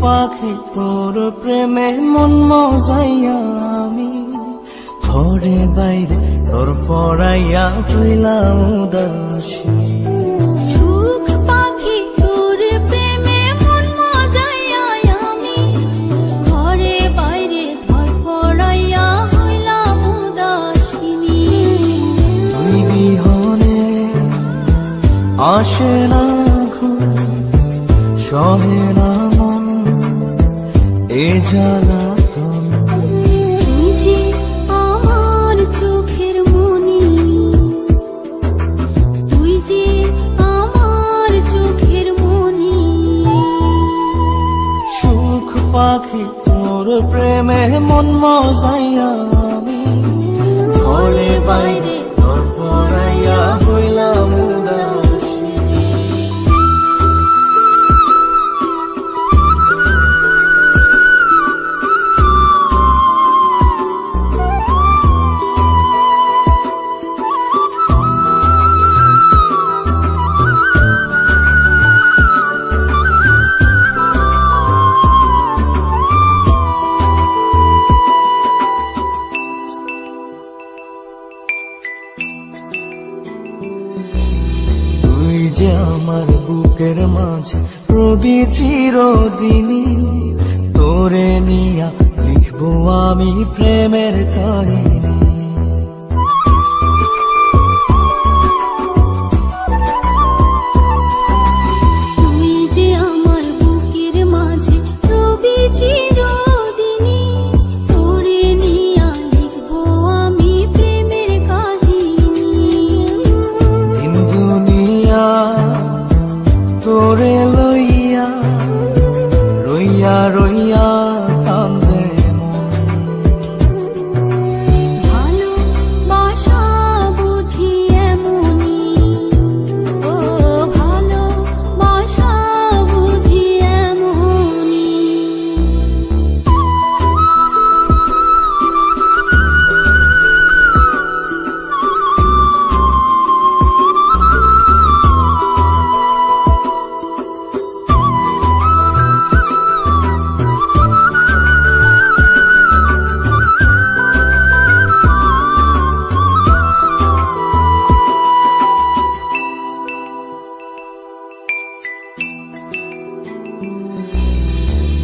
পাখি তোর প্রেমে মন মজাইয়া আমি ঘরে বাইরে তোর পড়াইয়া হইলাম উদাসী। সুখ পাখি তোর প্রেমে মন মজাইয়া আমি ঘরে বাইরে তোর পড়াইয়া হইলাম উদাসিনী। তুই বিহনে আসে না ঘুম, সহে না মন এ জ্বালাতন। তুই যে আমার চোখের মনি, তুই যে আমার চোখের মনি। সুখ পাখি তোর প্রেমে মন মজাইয়া আমি ঘরে বাইরে তোর পড়াইয়া হইলাম উদাসী। তুই যে আমার বুকের মাঝে রবি চিরদিনই, তোরে নিয়া লিখবো আমি প্রেমের কাহিনী। তুই যে আমার বুকের মাঝে রবি চিরদিনই, তোরে নিয়া লিখবো আমি প্রেমের কাহিনী। দিন দুনিয়া তোরে লইয়া রইয়া রইয়া কান্দে মন। ভালোবাসা বুঝি এমনি, ও ভালোবাসা বুঝি এমনি।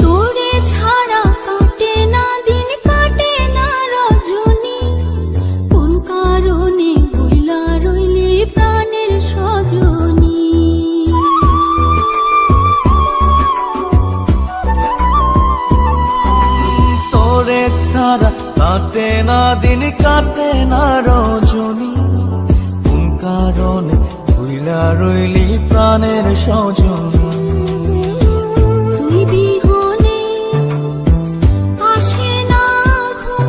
তোরে ছাড়া কাটে না দিন, কাটে না রজনী। কোন কারণে বইলা রইলি প্রাণের সজনী। তোরে ছাড়া কাটে না দিন, কাটে না রজনী। কোন কারণে ভুইলা রইলি প্রাণের সজনী। তুই বিহনে আসে না ঘুম,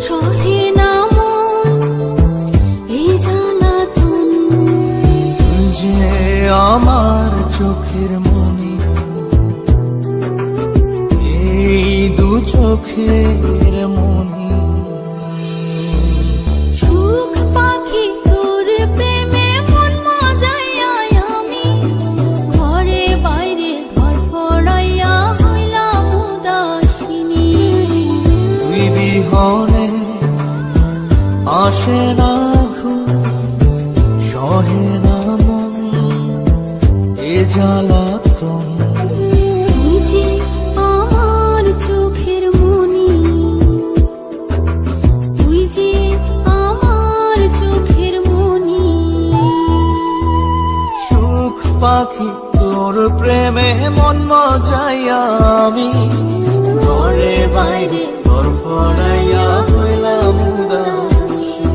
সহে না মন এই জ্বালাতন। তুই যে আমার চোখের মনি, এই দু চোখের মনি। সুখ পাখি তোর প্রেমে মন মজাইয়া আমি ঘরে বাইরে ধর পড়াইয়া হইলাম উদাসিনী। তুই বিহনে আসে না ঘুম, সহে না মন এ জ্বালাতন। তুই যে আমার চোখের মনি, তুই যে আমার চোখের মনি। সুখ পাখি তোর প্রেমে মন মজাইয়া আমি ঘরে বাইরে তোর পড়াইয়া হইলাম উদাসী।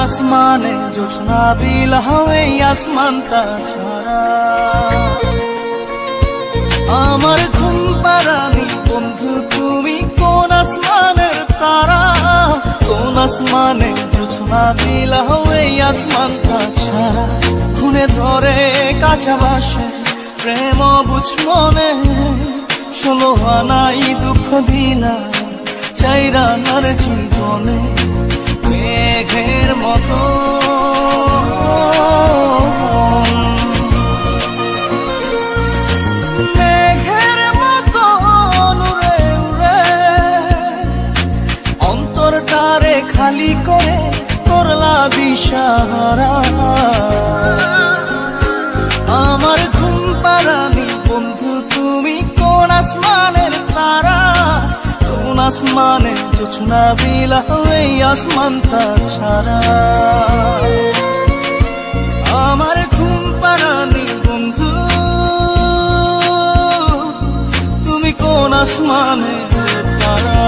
আসমানে জোছনা বিলাও এই আসমানটা ছাড়া। আমার ঘুম পাড়ানি বন্ধু তুমি কোন আসমানের তারা, কোন আসমানে জোছনা বিলাও এই আসমানটা ছাড়া। খুনে ধরে কাঁচা বাসে প্রেম বুঝ মনে, 16 আনাই দুঃখ দিনা চাইরা নার জীবনে। মেঘের মতো মেঘের মতো উড়ে উড়ে অন্তরটারে খালি করে করলা দিশাহারা। আমার ঘুম পাড়ানি বন্ধু তুমি কোন আসমানের তারা, কোন আসমানে জোছনা বিলাও এই আসমানটা ছাড়া। আমার ঘুম পাড়ানি বন্ধু তুমি কোন আসমানের তারা।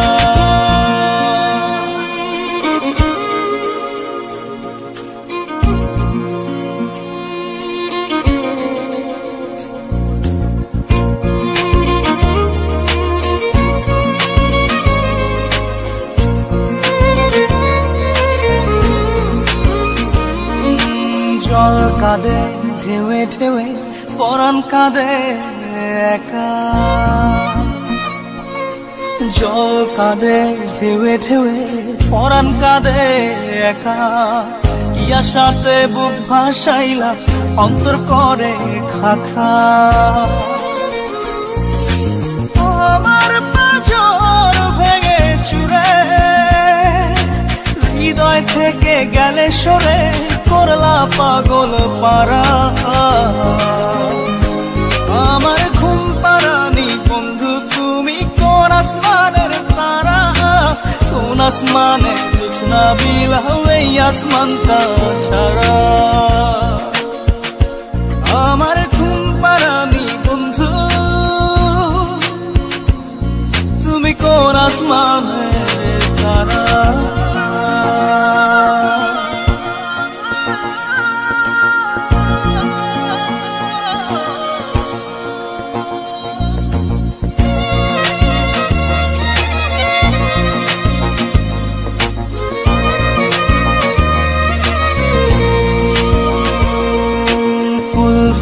জল কাঁদে ঢেউে ঢেউে পরাণ কাঁদে একা, জল কাঁদে ঢেউে ঢেউে পরাণ কাঁদে একা। কি আশাতে বুক ভাসাইলা অন্তর করে খাখা। আমার পাঁজর ভেঙে চুরে হৃদয় থেকে গেলে সরে করলা পাগল পারা। আমার ঘুম পাড়ানি বন্ধু তুমি কোন আসমানের তারা, কোন আসমানে জোছনা বিলাও এই আসমানটা ছাড়া। আমার ঘুম পাড়ানি বন্ধু তুমি কোন আসমানের তারা।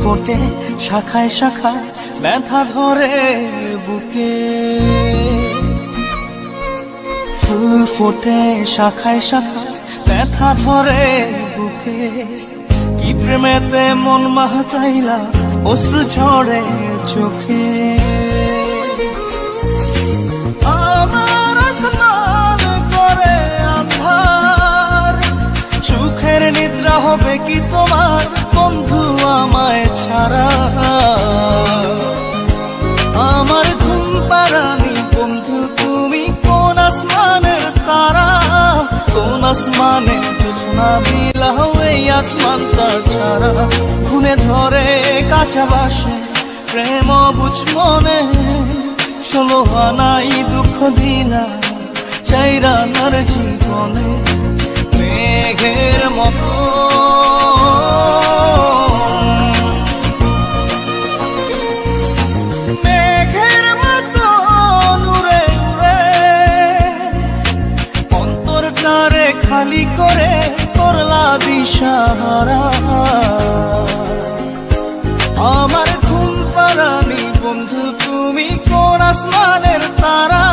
ফোটে শাখায় শাখায় ব্যথা ধরে বুকে, ফুল ফোটে শাখায় শাখায় ব্যথা ধরে বুকে। কি প্রেমেতে মন মাহতাইলা অশ্রু ঝরে চোখে। আমার আসমান করে আন্ধার, সুখের নিদ্রা হবে কি তোমার বন্ধু আমায় ছাড়া। আমার ঘুম পাড়ানি বন্ধু তুমি কোন আসমানের তারা, কোন আসমানে জোছনা বিলাও এই আসমানটা ছাড়া। খুনে ধরে কাঁচা বাসে প্রেম বুঝ মনে, 16 আনাই দুঃখ দিনা চাইরা নার জীবনে। মেঘের মতো মেঘের মতো উড়ে উড়ে অন্তরটারে খালি করে করলা দিশাহারা। আমার ঘুম পাড়ানি বন্ধু তুমি কোন আসমানের তারা,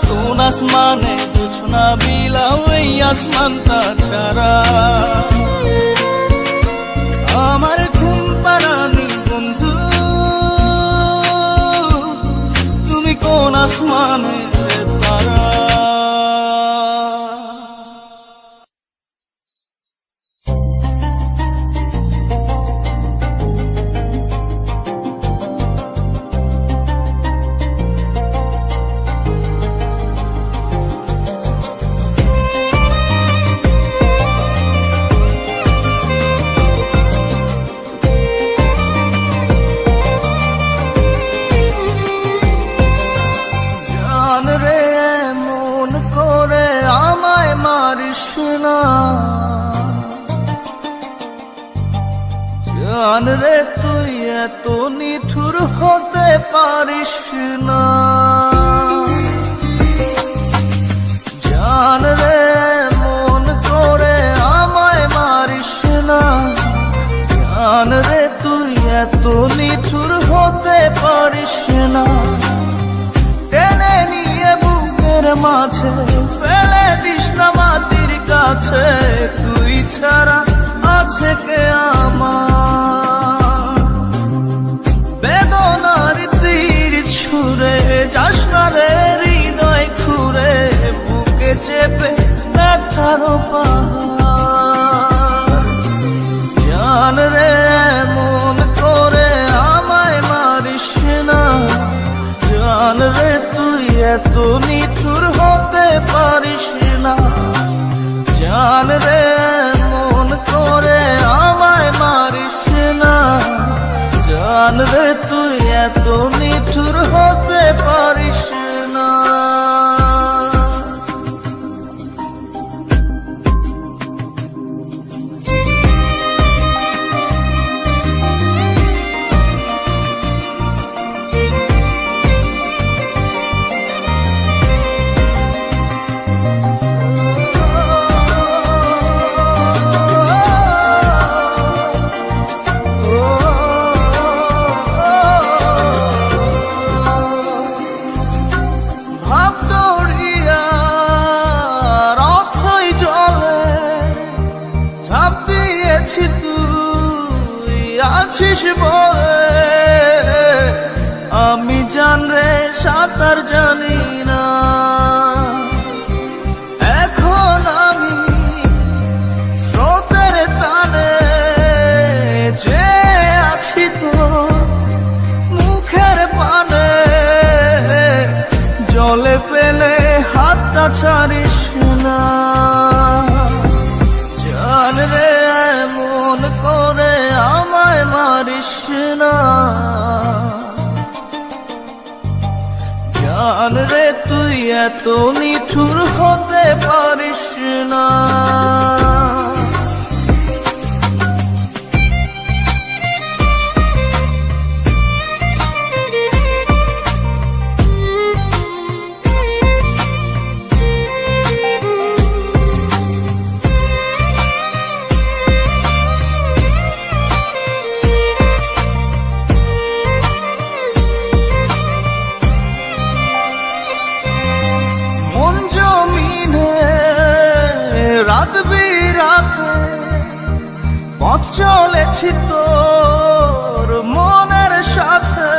কোন আসমানে জোছনা বিলাও এই আসমানটা ছাড়া। আমার ঘুম পাড়ানি বন্ধু তুমি কোন আসমানের তারা। জান রে তুই এত নিঠুর হতে পারিস না, জান রে মন করে আমায় মারিস না, জান রে তুই এত নিঠুর হতে পারিস না। টেনে নিয়ে বুকের মাঝে ফেলে দিস না মাটির কাছে, তুই ছাড়া আছে কে আমার। বেদনার তীর ছুঁড়ে যাস না রে হৃদয় খুঁড়ে, বুকে চেপে ব্যথার পাহাড়। জান রে মন করে আমায় মারিস না, জান রে তুই এত নিঠুর হতে পারিস না, জান রে মন করে আমায় মারিস না, জান রে তুই এত নিঠুর হতে পারিস না। তুই আছিস বলে আমি জান রে সাঁতার জানি না, এখন আমি স্রোতের টানে যে আছি তো মুখের পানে, জলে ফেলে হাতটা ছাড়িস না, জান রে মন করে আমায় মারিস না, জান রে তুই এত নিঠুর হতে পারিস না। রাত বিরাতে পথ চলেছি তোর মনের সাথে,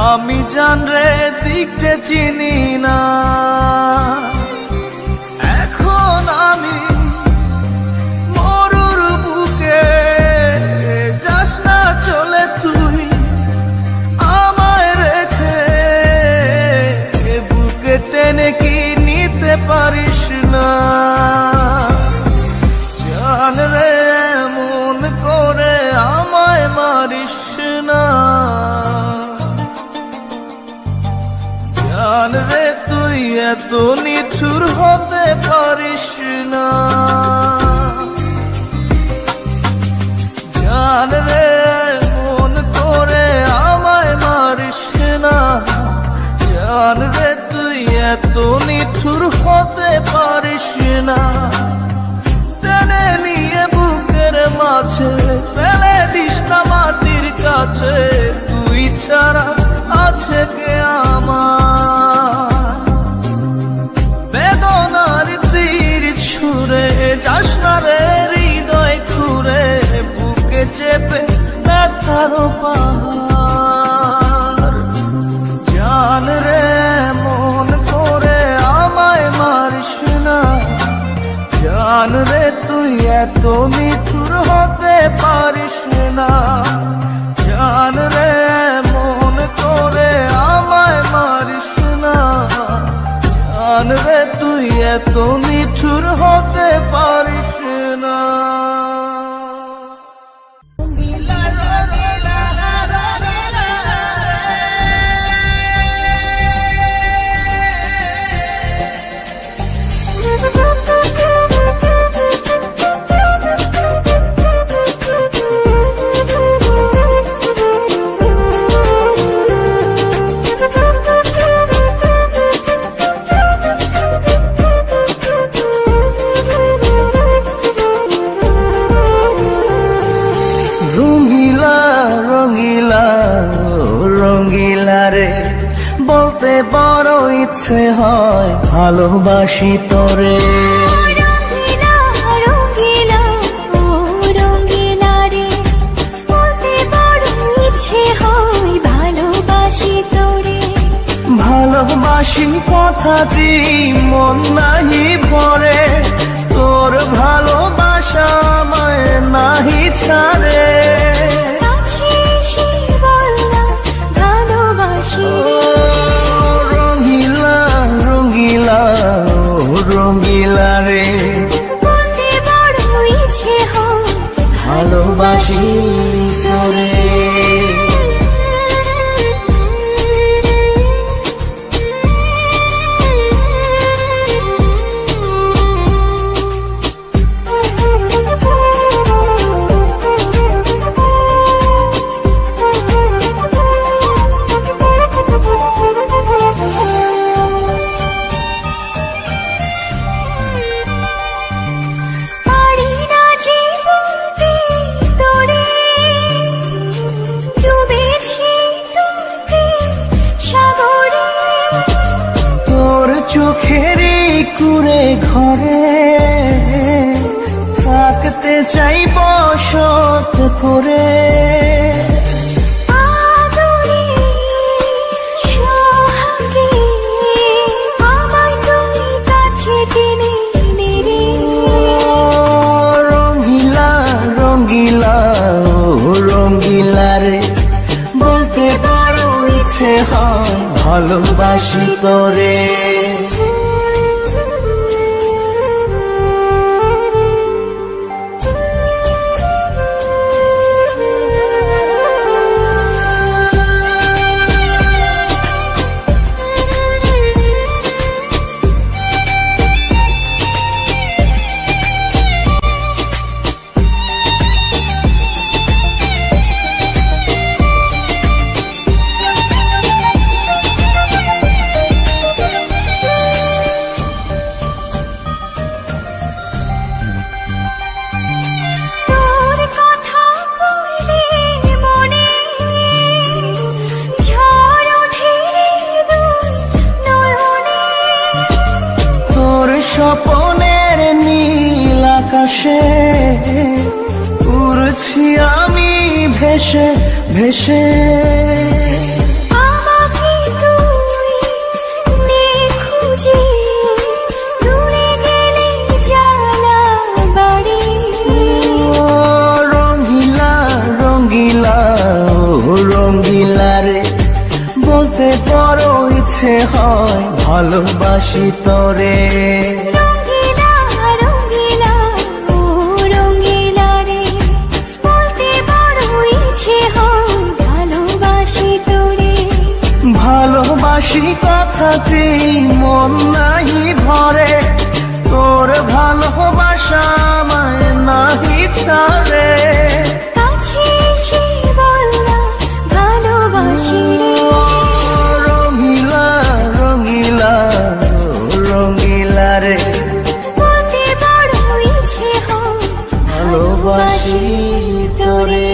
আমি জান রে দিক যে চিনি না, এখন আমি মরুর বুকে, যাস না চলে তুই আমায় রেখে, বুকে টেনে কি নিতে পারিস না, জান রে মন করে আমায় মারিস না, জান রে তুই এত নিঠুর হতে পারিস না, জান রে মন করে আমায় মারিস না, জান রে তুই এত নিঠুর হতে পারিস না। টেনে নিয়ে বুকের মাঝে ফেলে দিস না মাটির কাছে, তুই ছাড়া আছে কে আমার। বেদনার তীর ছুঁড়ে যাস না রে হৃদয় খুঁড়ে, বুকে চেপে ব্যথার পাহাড়। জান রে মন করে আমায় মারিস না, জান রে তুই এত নিঠুর হতে পারিস না, জান রে মন করে আমায় মারিস না, জান রে তুই এত নিঠুর হতে পারিস না। ইচ্ছে হয় ভালোবাসি তোরে। রঙিলা রঙিলা ও রঙিলা রে, বলতে বড় ইচ্ছে হয় ভালোবাসি তোরে। ভালোবাসি কথাটি মন নাহি ভরে, তোর ভালোবাসা আমায় নাহি ছাড়ে। কাছে এসে বললাম ভালোবাসি রে। রঙিলা রঙিলা ও রঙিলা রে, বলতে বড় ইচ্ছে হয় ভালোবাসি তোরে। পারি না যে বলতে তোরে, ডুবেছি তোকে সাগরে। তোর চোখেরই কুঁড়ে ঘরে থাকতে চাই বসত করে। আদরে সোহাগে আমায় তুই কাছে টেনে নে রে। রঙিলা রঙিলা ও রঙিলা রে, বলতে বড় ইচ্ছে হয় ভালোবাসি তোরে। তোর কথা পড়লে মনে ঝড় ওঠে দুই নয়নে। তোর স্বপনের নীল আকাশে উড়ছি আমি ভেসে ভেসে। আমাকে তুই নে খুঁজে, দূরে গেলে জ্বালা বাড়ি। রঙিলা রঙিলা ও রঙিলা রে, বলতে বড় ইচ্ছে হয় ভালোবাসি তোরে। রঙিলা রঙিলা ও রঙিলা রে, বলতে বড় ইচ্ছে হয় ভালোবাসি তোরে। ভালোবাসি কথাতে মন নাহি ভরে, তোর ভালোবাসা আমায় নাহি ছাড়ে। কাছে এসে বললাম ভালোবাসি রে। রঙিলা রঙিলা ও রঙিলা রে, বলতে বড় ইচ্ছে হয় ভালোবাসি তোরে।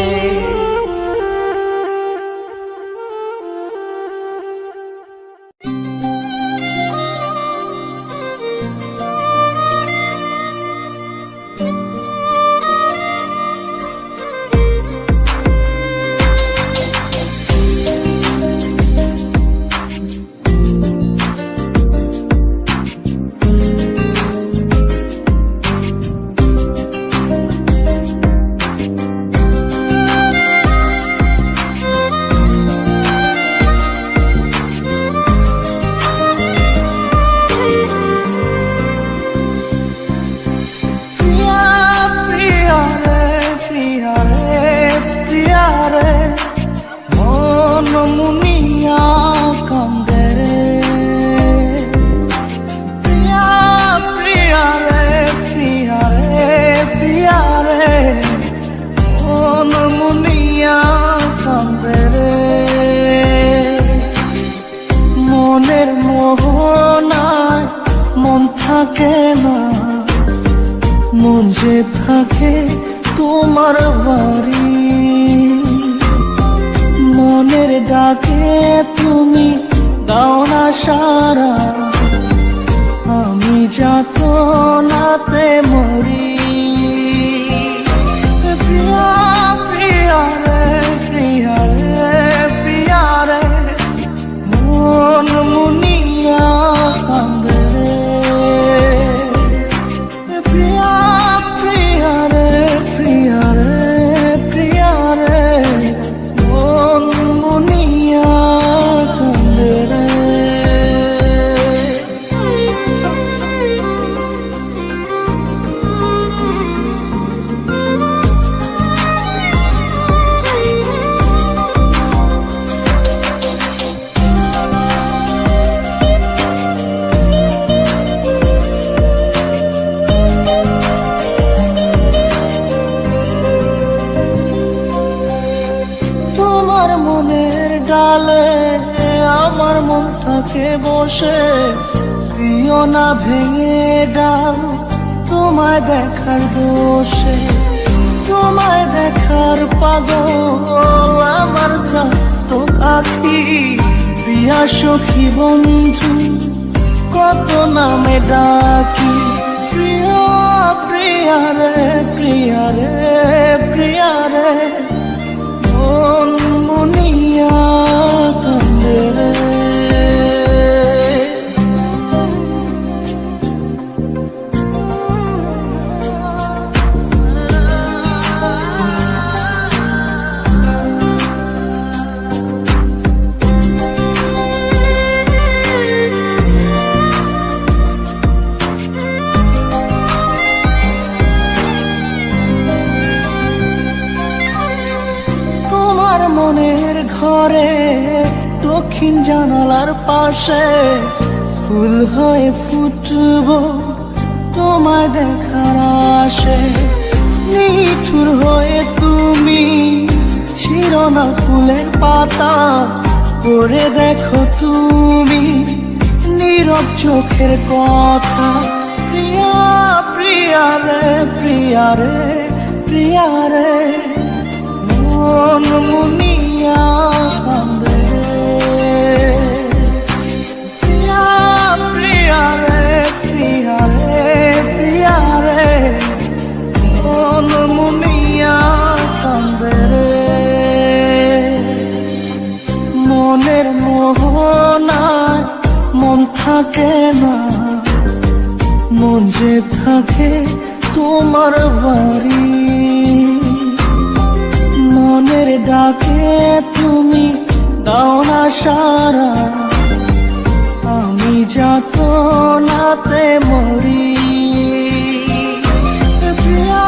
থাকে না, মন যে থাকে তোমার বাড়ি। মনের ডাকে তুমি দাও না সারা, যাতনাতে মরি। প্রিয়া প্রিয়া রে প্রিয়া রে প্রিয়া রে মন মুনিয়া কান্দে রে। প্রিয়া প্রিয়া রে প্রিয়া রে প্রিয়া রে মন মুনিয়া কান্দে রে। তোমার মনের ডালে আমার মন থাকে বসে, দিও না ভেঙে ডাল তোমায় দেখার দোষে। তোমায় দেখার পাগল আমার চাতক আখি, প্রিয়া সখী বন্ধু কত নামে ডাকি। প্রিয়া প্রিয়া রে প্রিয়া রে প্রিয়া রে মন মুনিয়া কান্দে রে। তোমার মনের ঘরে দক্ষিণ জানালার পাশে ফুল হয়ে ফুটব তোমায় দেখার আশে। নিঠুর হয়ে তুমি ছিল না ফুলের পাতা, করে দেখো তুমি নীরব চোখের কথা। প্রিয়া প্রিয়া রে প্রিয়া রে প্রিয়া রে মন মুনিয়া কান্দে রে। প্রিয়া প্রিয়া রে প্রিয়া রে প্রিয়া রে মন মুনিয়া কান্দে রে। মনের মোহনায় মন থাকে না, মন যে থাকে তোমার বাড়ি। মনের ডাকে তুমি দাও না সারা, আমি যাতনাতে মরি। প্রিয়া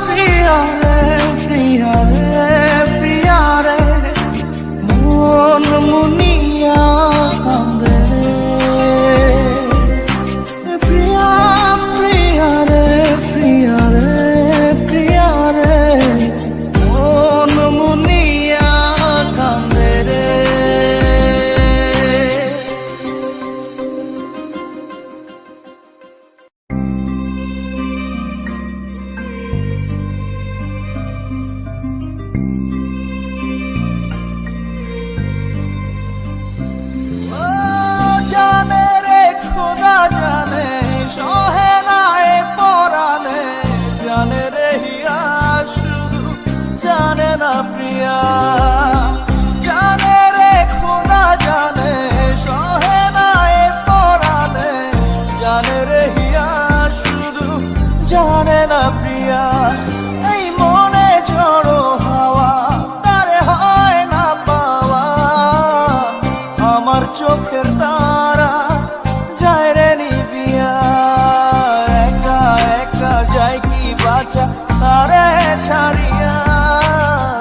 প্রিয়া রে প্রিয়া রে প্রিয়া রে মন মুনিয়া কান্দে রে। প্রিয়া প্রিয়া রে প্রিয়া রে প্রিয়া রে মন মুনিয়া কান্দে রে। ও জানে রে খোদা জানে সহে না এ পরানে, জানে রে হিয়া শুধু জানে না প্রিয়া। জানে রে খোদা জানে সহে না এ পরানে, জানে রে হিয়া শুধু জানে না প্রিয়া। এই মনে ঝড়ো হাওয়া তারে হয় না পাওয়া, আমার চোখের তারা যায় রে নিবিয়া। একা একা যায় কি বাঁচা তারে ছাড়িয়া,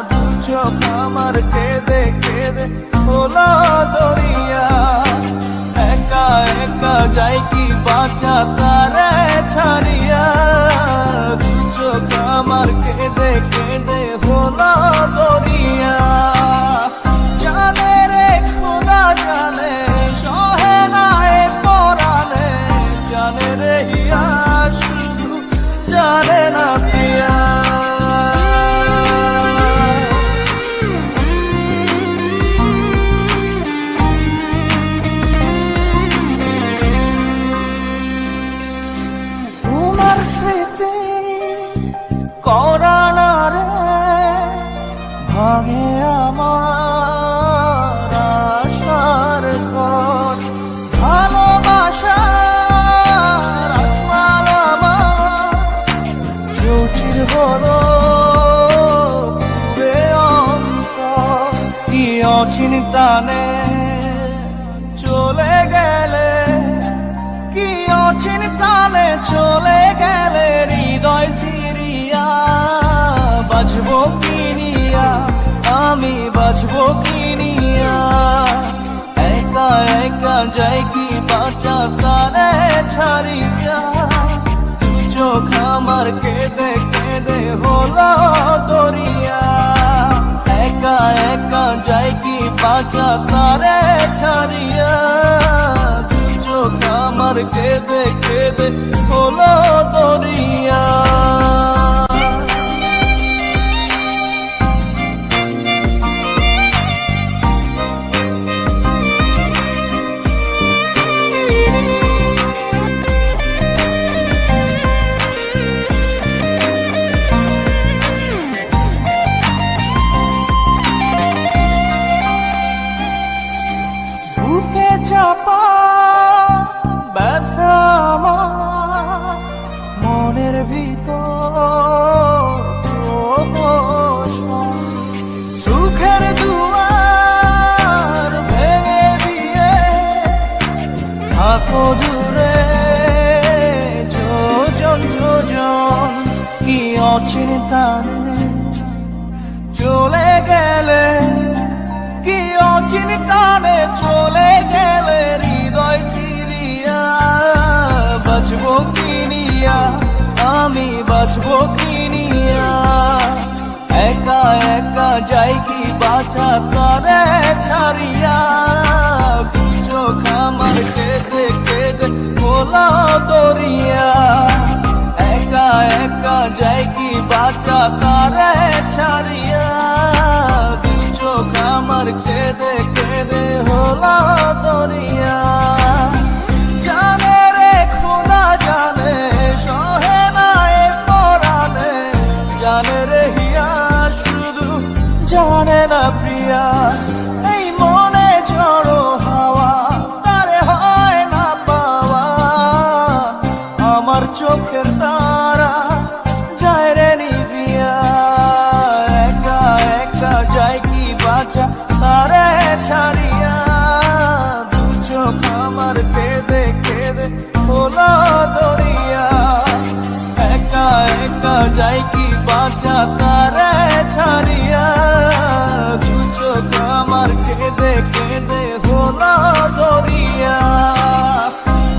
দু চোখ আমার কেঁদে কেঁদে হলো দরিয়া। একা একা যায় কি বাঁচা তারে ছাড়িয়া, দু চোখ আমার কেঁদে কেঁদে হলো দরিয়া। জানে রে খোদা জানে সহে না এ পরানে, জানে রে হিয়া শুধু জানে না প্রিয়া। করা না রে ভাঙে আমার আশার ঘর। ভালোবাসার আসমান আমার চৌচির হলো পুরে অন্তর। কি অচিন টানে চলে গেলে, কি অচিন টানে চলে গেলে হৃদয় চিরিয়া। বাঁচবো কি নিয়া, আমি বাঁচবো কি নিয়া। একা একা যাই কি বাঁচা তারে ছাড়িয়া। চোখ আমার কেঁদে কেঁদে হলো দরিয়া। একা একা যাই কি বাঁচা তারে ছাড়িয়া। চোখ আমার কেঁদে কেঁদে হলো দরিয়া। বুকে চাপা ব্যথা আমার মনের ভিতর। সুখের দুয়ার ভেঙে দিয়ে থাকো দূরে যোজন যোজন। কি অচিন টানে চলে গেলে, কি অচিন টানে চলে গেলে হৃদয় চিরিয়া। বাঁচবো কি নিয়া, আমি বাঁচবো কি নিয়া। একা একা যাই কি বাঁচা তারে ছাড়িয়া। চোখ আমার কেঁদে কেঁদে হলো দরিয়া। একা একা যাই কি বাঁচা তারে ছাড়িয়া। চোখ আমার কেঁদে কেঁদে হলো দরিয়া। জানে রে খোদা জানে সহে না এ পরাণে। জানে রে হিয়া শুধু জানে না প্রিয়া। এই মনে ঝড়ো হাওয়া তারে হয় না পাওয়া। আমার চোখের তারা যায় রে নিবিয়া। একা একা যাই কি বাঁচা তারে ছাড়িয়া। চোখ আমার কেঁদে কেঁদে হলো দরিয়া। একা একা যাই কি বাঁচা তারে ছাড়িয়া। চোখ আমার কেঁদে কেঁদে হলো দরিয়া।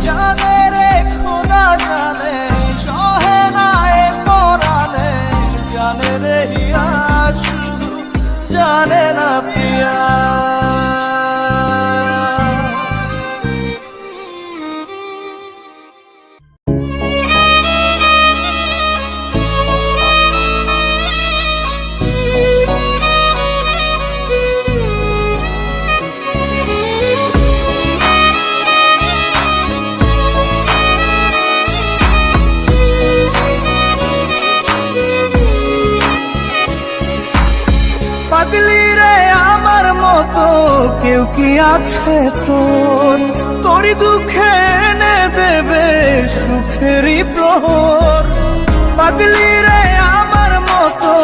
জানে রে খোদা জানে সহে না এ পরাণে। জানে রে হিয়া শুধু জানে না প্রিয়া। পাগলি রে আমার মতো কেউ কি আছে তোর? তোরই দুঃখে এনে দেবে সুখেরই প্রহর। পাগলি রে আমার মতো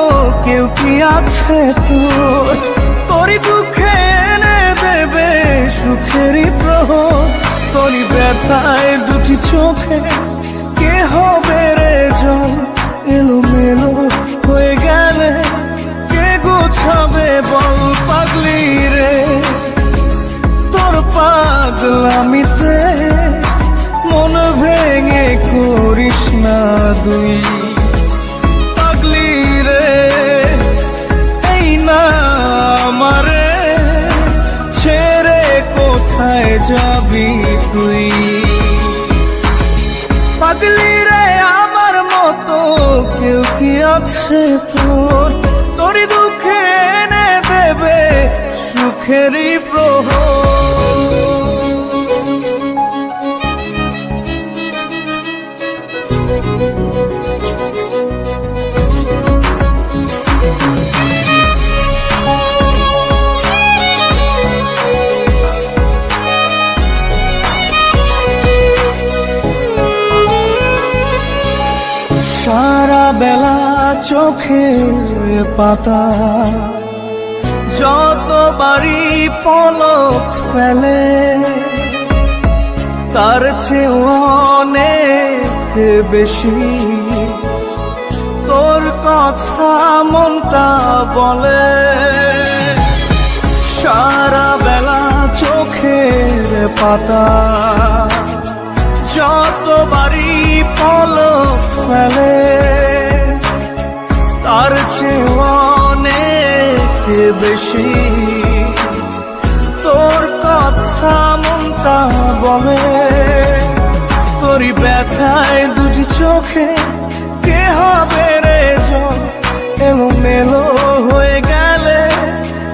কেউ কি আছে তোর? তোরই দুঃখে এনে দেবে সুখেরই প্রহর। তোরই ব্যথায় দুটি চোখে কে হবে রে জল? এলোমেলো হয়ে গেলে গুছাবে বল পাগলি রে। তোর পাগলামিতে মন ভেঙে করিস না দুই। পাগলি রে এই না আমারে ছেড়ে কোথায় যাবি তুই? পাগলি রে আমার মতো কেউ কি আছে তোর? তোরই দুঃখে এনে দেবে সুখেরই প্রহর। সারা বেলা চোখের পাতা যতবারই পলক ফেলে তার চেয়ে অনেক বেশি তোর কথা মনটা বলে। সারা বেলা চোখের পাতা যতবারই পলক ফেলে তার চেয়ে অনেক বেশি তোর কথা মনটা বলে। তোরই ব্যথায় দুটি চোখে কে হবে রে জল, এলোমেলো হয়ে গেলে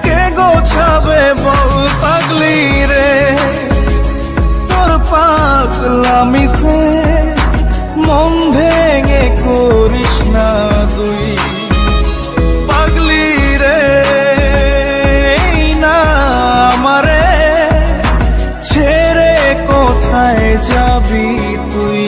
কে গোছাবে বল পাগলি রে। তোর পাগলামিতে মন ভেঙে করিস না তুই পাগলি রে। এই না আমারে ছেড়ে কোথায় যাবি তুই।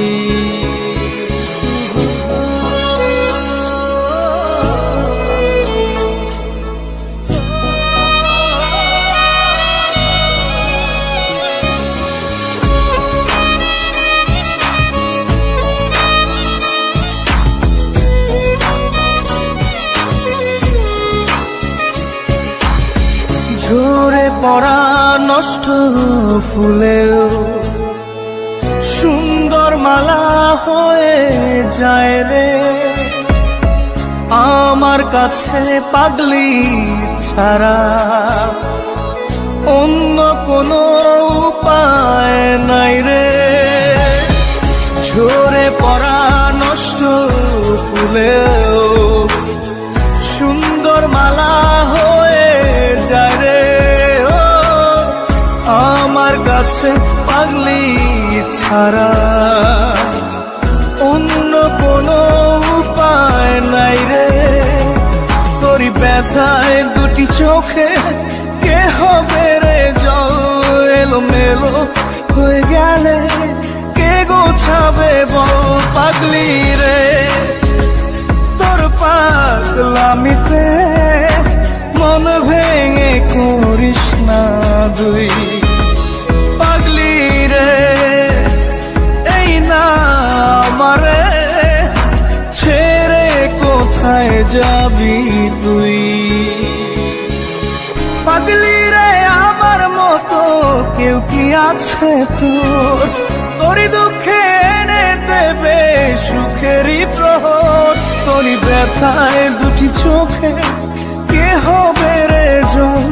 ঝরে পড়া নষ্ট ফুলেও সুন্দর মালা হয়ে যায় রে আমার কাছে পাগলি ছাড়া অন্য কোনো উপায় নাই রে। ঝরে পড়া নষ্ট ফুলেও সুন্দর মালা হয়ে যায় রে ও আমার কাছে পাগলি ছাড়া অন্য কোনো উপায় নাই রে। তোরই ব্যথায় দুটি চোখে কে হবে রে জল, এলোমেলো হয়ে গেলে কে গোছাবে বল পাগলি রে। তোর পাগলামিতে মন ভেঙে করিস না দুই পাগলি রে। এই না আমারে ছেড়ে কোথায় যাবি তুই পাগলি রে। আমার মতো কেউ কি আছে তোর, তোরই দুঃখে এনে দেবে সুখেরই প্রহর। তোরই ব্যথায় দুটি চোখে কে হবে রে জল,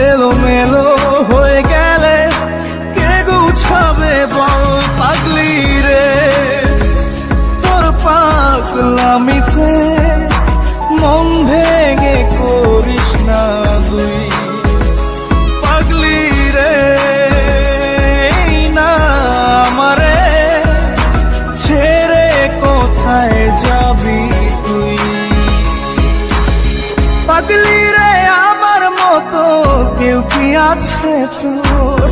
এলোমেলো হয়ে গেলে কে গুছাবে বল পাগলি রে। তোর পাগলামিতে মন ভেঙে করিস না তুই পাগলি রে। এই না আমারে ছেড়ে কোথায় যাবি তুই পাগলি রে। আমার মতো কেউ কি আছে তোর,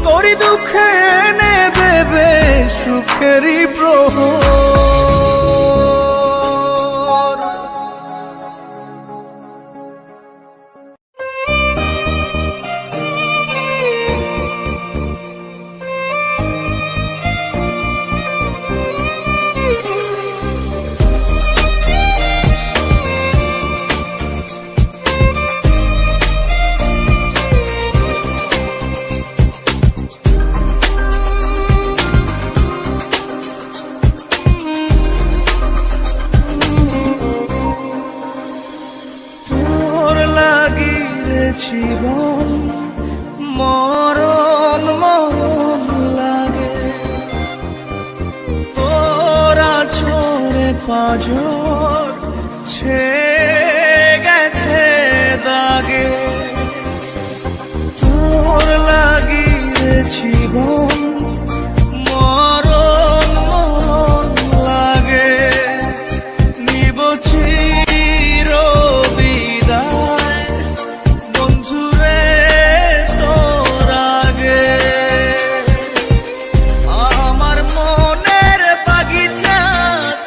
তোরই দুঃখে এনে দেবে সুখেরই প্রহর। জীবন মরণ মরণ লাগে তোরা ছোড়ে পাজর ছে গেছে দাগে। তোর লাগিয়ে জীবন মরণ মরণ লাগে নিব চির বিদায় বন্ধুরে তোর আগে। আমার মনের বাগিচা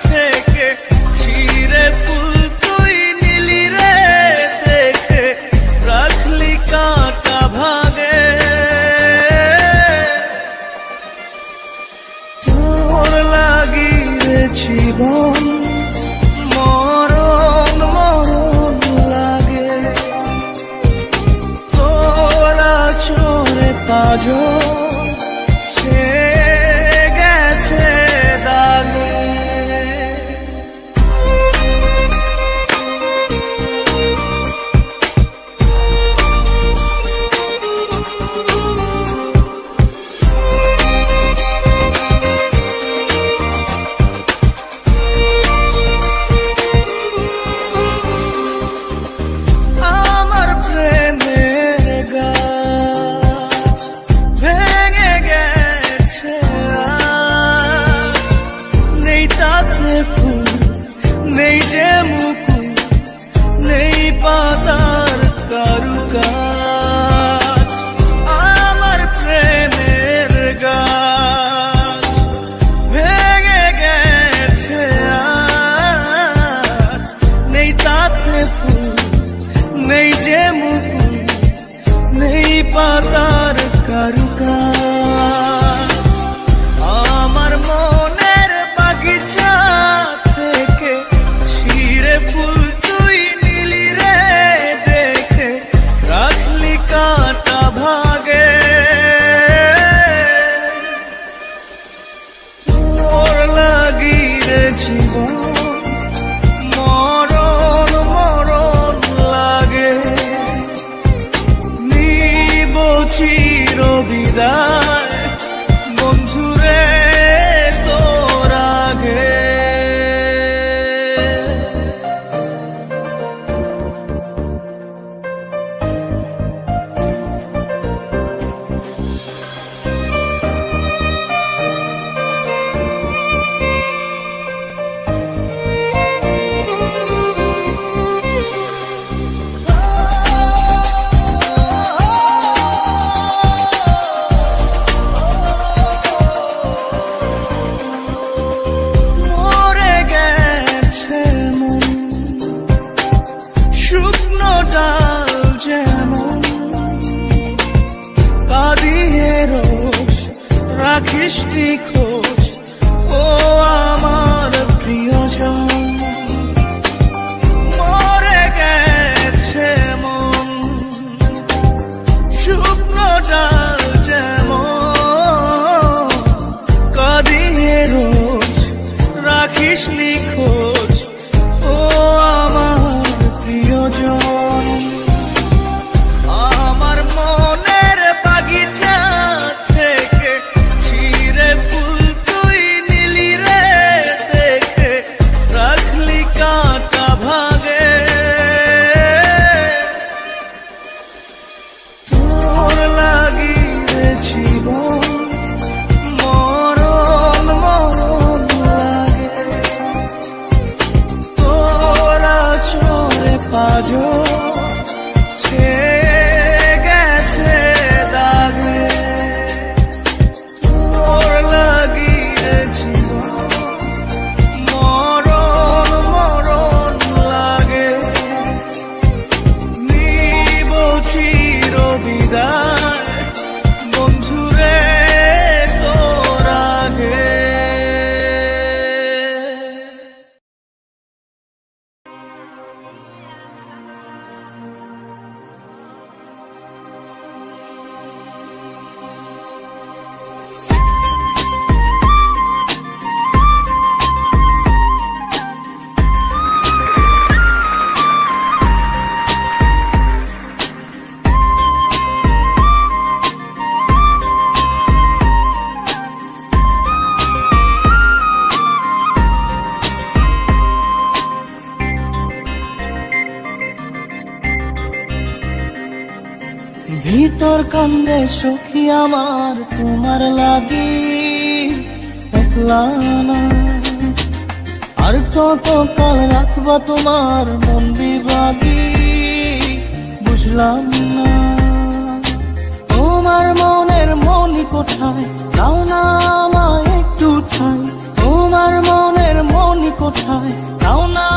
থেকে ছিঁড়ে ফুল তুই নিলি রে দেখে রাখলি কাঁটা ভাগে তোর লাগি রে জীবন মরণ মরণ লাগে তোরা চোরে পাজো গেছে দাগে আমার প্রেমের গাছ ভেঙে গেছে আজ। নেই তাতে ফুল নেই যে মুকুল নেই পাতার কারুকাজ আমার প্রেমের গাছ ভেঙে গেছে আজ। নেই তাতে ফুল নেই যে মুকুল নেই পাতার কারুকাজ আমার মনের বাগিচা থেকে ছিঁড়ে ফুল তুই নিলি রে দেখে রাখলি কাঁটা ভাগে তোর লাগি রে জীবন মরণ মরণ লাগে নিব চির বিদায় বন্ধুরে তোর আগে মরে গেছে মন শুকনো ডাল যেমন কাঁদিয়ে রোজ রাখিস নি খোঁজ ও আমার প্রিয়জন মরে গেছে মন শুকনো ডাল যেমন কাঁদিয়ে রোজ রাখিস নি খোঁজ ও আমার প্রিয়জন আমার মনের বাগিচা থেকে ছিঁড়ে ফুল তুই নিলি রে দেখে রাখলি কাঁটা ভাগে তোর লাগি রে জীবন মরণ মরণ লাগে তোরা চোরে পাজো গেছে দাগে তোর লাগি রে জীবন মরণ মরণ লাগে নিব চির বিদায় বন্ধুরে তোর আগে ভিতর কান্দে সখী আমার তোমার লাগি একলা না আর কত কাল রাখবা তোমার মন বিভাগী বুঝলাম না তোমার মনের মনি কোথায় দাও না আমায় একটু ঠাই তোমার মনের মনি কোথায় দাও না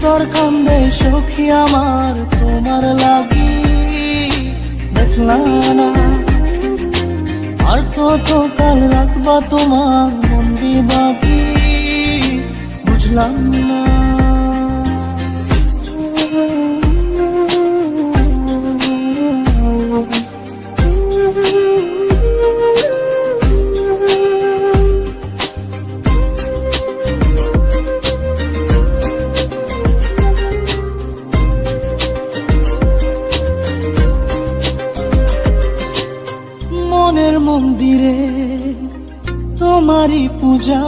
ভিতর কান্দে সখী আমার তোমার লাগি, দেখলা না আর কত কাল রাখবা তোমার মন বিবাগি, বুঝলাম না। মনের মন্দিরে তোমারই পূজা,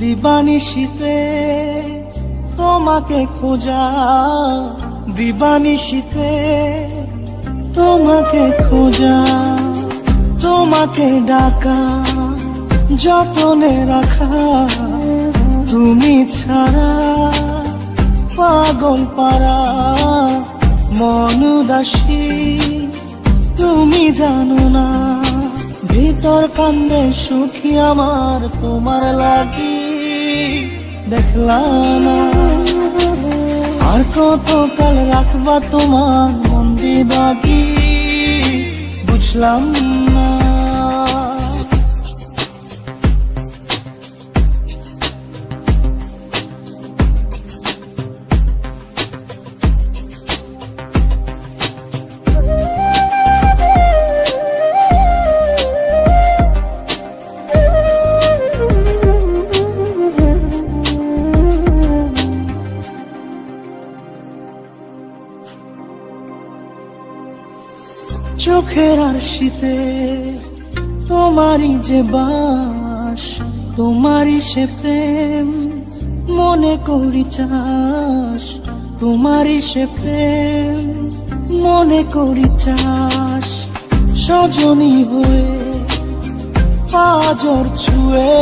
দিবানিশীতে তোমাকে খোঁজা, দিবানিশীতে তোমাকে খোঁজা, তোমাকে ডাকা, যতনে রাখা, তুমি ছাড়া পাগল পারা মন উদাসী, তুমি জানো না ভিতর কান্দে সুখী আমার তোমার লাগি, দেখলা না আর কত কাল রাখবা তোমার মন বিবাগি, বুঝলাম না। চোখের আরশিতে তোমারই যে বাস, তোমারই সে প্রেম মনে করি চাস, তোমারই সে প্রেম মনে করি চাস, সজনী হয়ে পাজর ছুঁয়ে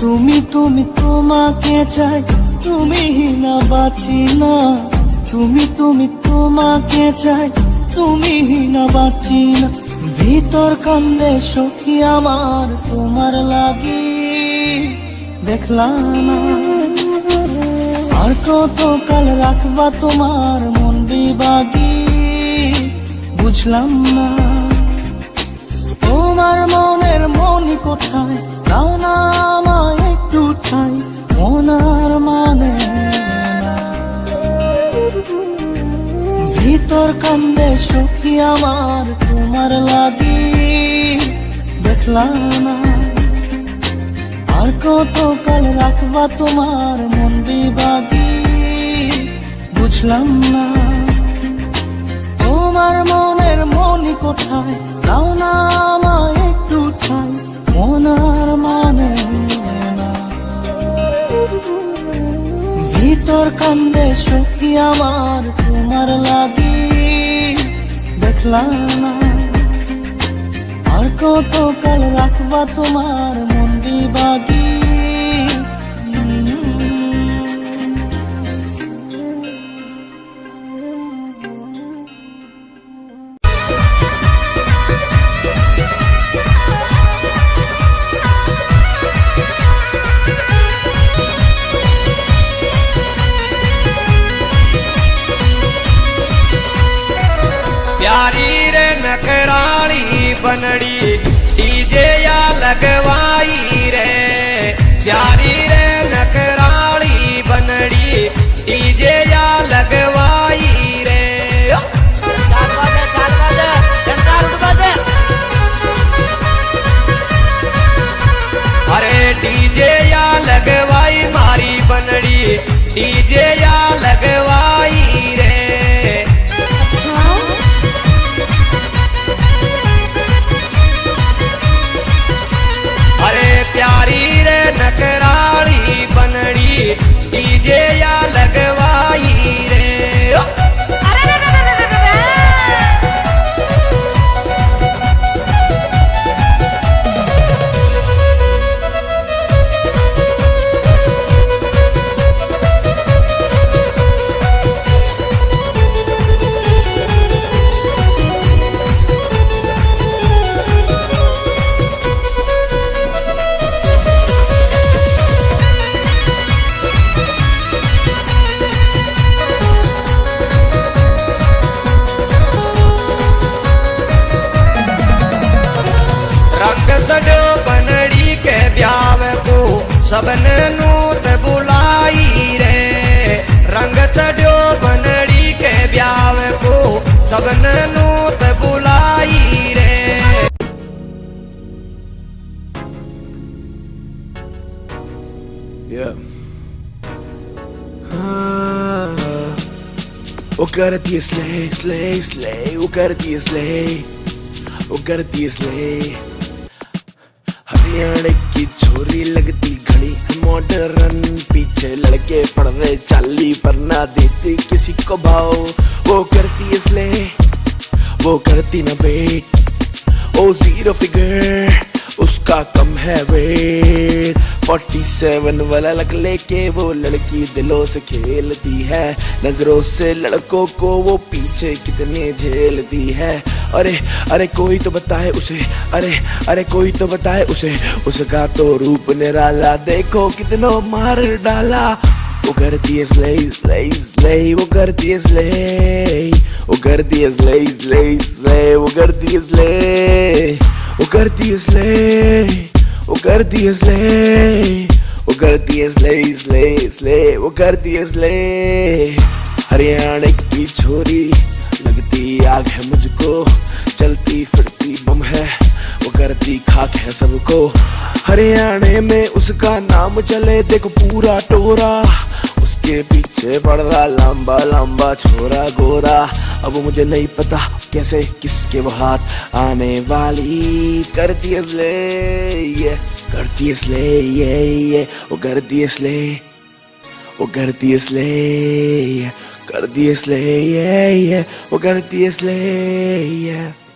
তুমি তুমি তোমাকে চাই, তুমি না বাঁচি না, তুমি তুমি তোমাকে চাই, তুমি না বাঁচি না। ভিতর কান্দে সখী আমার তোমার লাগি, দেখলা না আর কত কাল রাখবা তোমার মন বিবাগি, বুঝলাম না। তোমার মনের মনি কোঠায় দাও না আমায় একটু ঠাই, মনার মানে ভিতর কান্দে সখী আমার তোমার লাগি, দেখলা না আর কত কাল রাখবা তোমার মন বিবাগি, বুঝলাম না। তোমার মনের মনি কোঠায় দাও না আমায় একটু ঠাই, মনার মানে না ভিতর কান্দে সখী আমার তোমার লাগি, দেখলা না আর কত কাল রাখবা তোমার মন বিবাগি। प्यारी रे नखराली बनड़ी डीजे या लगवाई रे, प्यारी रे नखराली बनड़ी डीजे या लगवाई रे। चाल बाजे झटकार उठ बाजे। अरे डीजे या लगवाई मारी बनड़ी, डीजे या लगवाई रे। सबने नूत बुलाई रे रंग चढ़ो बनड़ी के ब्याव को सबने नूत बुलाई रे Yeah. वो करती है slay, slay, slay. वो करती है slay. वो करती है slay. हरियाणा की छोरी लगती घड़ी मॉडर्न पीछे लड़के पड़ रहे चाली पर ना देती किसी को भाव वो करती है slay. वो करती ना वेट ओ जीरो फिगर उसका कम है वेट 47 वाला लग लेके वो लड़की दिलों से खेलती है नजरों से लड़कों को वो पीछे कितने झेलती है अरे अरे कोई तो बताए उसे अरे कोई तो बताए उसे उसका तो रूप निराला देखो कितना मार डाला वो करती है slay slay slay वो करती है slay वो करती है slay slay slay वो करती है slay वो करती है slay वो करती है slay वो करती है slay slay slay वो करती है slay हरियाणा की छोरी लगती आग है मुझको चलती फिरती बम है वो करती खाक है सबको हरियाणा में उसका नाम चले देखो पूरा टोरा उसके पीछे पड़ रहा लंबा लंबा छोरा गोरा अब मुझे नहीं पता कैसे किसके वो हाथ आने वाली करती है slay करती है slay वो करती है slay वो करती है slay करती है slay वो करती है slay